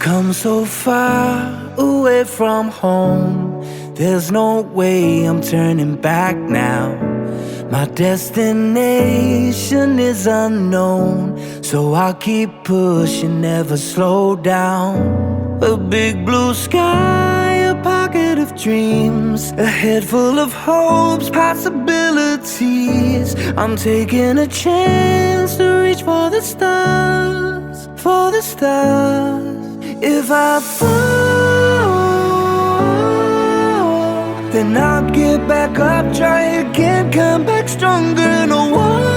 come so far away from home. There's no way I'm turning back now. My destination is unknown, so I'll keep pushing, never slow down. A big blue sky, a pocket of dreams, a head full of hopes, possibilities. I'm taking a chance to reach for the stars, for the stars. If I fall, then I'll get back up, try again, come back stronger. No walls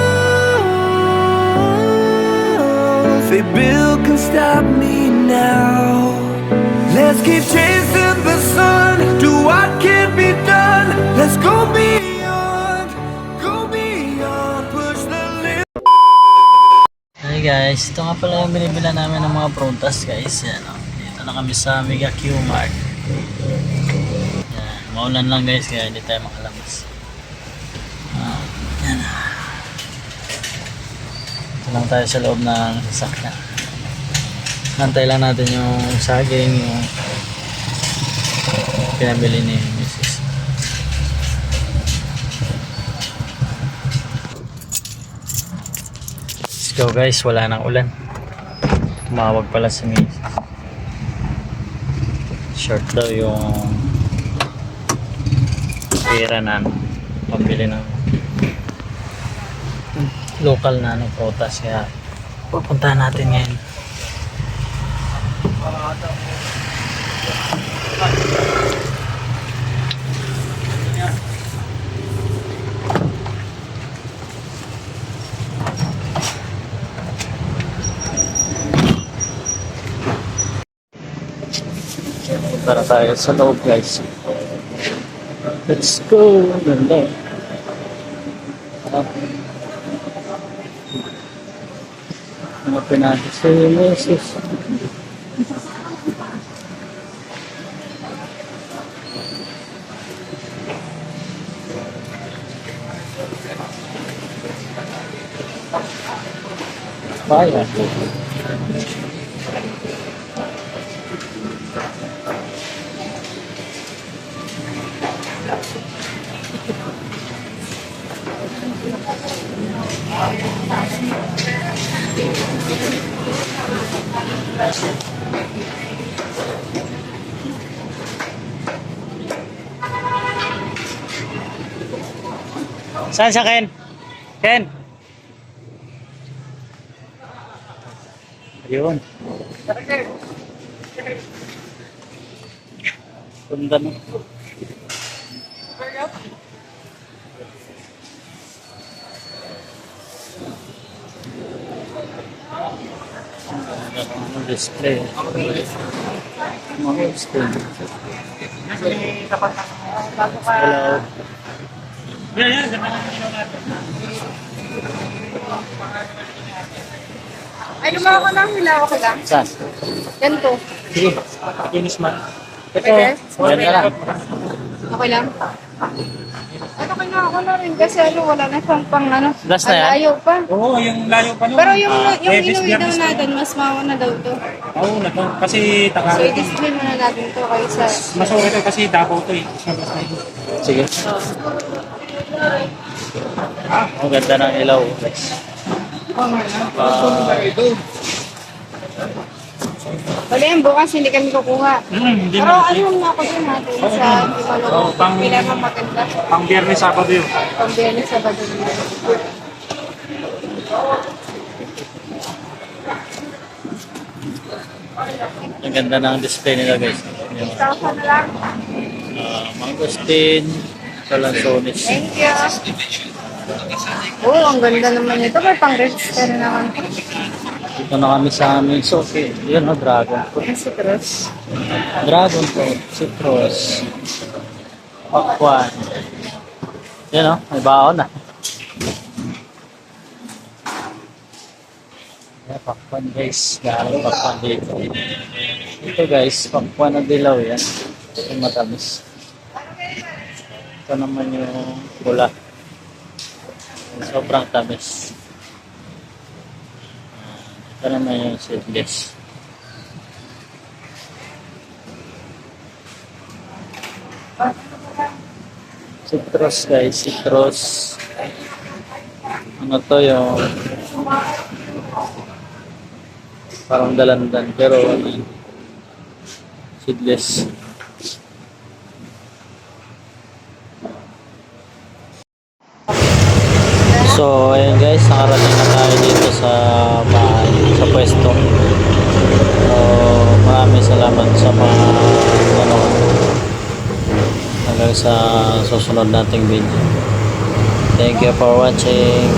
they build can stop me now. Let's keep chasing the sun, do what can be done. Let's go beyond, push the limit. Hi guys, ito nga pala yung binibila namin ng mga prutas guys. Yan, oh. Dito na kami sa Mega Q-Mart. Yan, maulan lang guys kaya hindi tayo makalabas. Yan. Ito lang tayo sa loob ng sasakyan. Hantay lang natin yung saging, yung pinabili ni Mrs. Let's go guys, wala nang ulan. Tumawag pala si Mrs. Short daw yung pera na pambili ng local na prutas, kaya pupuntahan natin ngayon. Punta na tayo sa loob guys. Let's go. Ganda. Hanapin natin si Mrs. Bayan. Saan siya, Ken? Ken? Ayun. Ganda na. Ang display. Mga display. Hello. Ay, lumawa ko lang, hilawa ko lang. Saan? Ganito. Sige. Kinis man. Ito. Pwede? Ganda lang. Okay lang? Ano kaya ako na rin kasi wala na siyang pang Last na yan? Layo pa. Oo, yung layo pa nun. Pero yung Webes, inuwi daw Biyernes na. natin, mas mauna daw to. Oo, na to. Kasi So, Tagalog. i-display muna natin to kaysa... Mas okay to kasi Davao to eh. Mas mabas na yun. Sige. Ang ganda ng ilaw. Guys. Wala yan, bukas hindi kami kukuha. Hindi Pero mo. ano na ako din natin sa Oo, pang- pinakamaganda. Pang Biyernes, Sabado yun. Pang Biyernes sa Sabado. Ang ganda ng display nila guys. Yung 1,000 na lang. mangosteen, kalansones. Thank you. Oh, ang ganda naman ito. May pang-register naman. Dito na kami sa aming soke. Yun o, dragon fruit. Ang citrus. Dragon fruit, citrus, pakwan. Yan o, may baon na. Yan, pakwan guys. Galing pakwan dito. Ito guys, pakwan na dilaw yan. Yung matamis. Ito naman yung pula. Sobrang tamis. Ito naman yung seedless. Citrus guys, citrus. Ano to yung parang dalandan pero ano, seedless. So ayun guys, nakarating na tayo dito sa bahay, sa pwesto. So maraming salamat sa mga nanonood. Hanggang sa susunod nating video. Thank you for watching.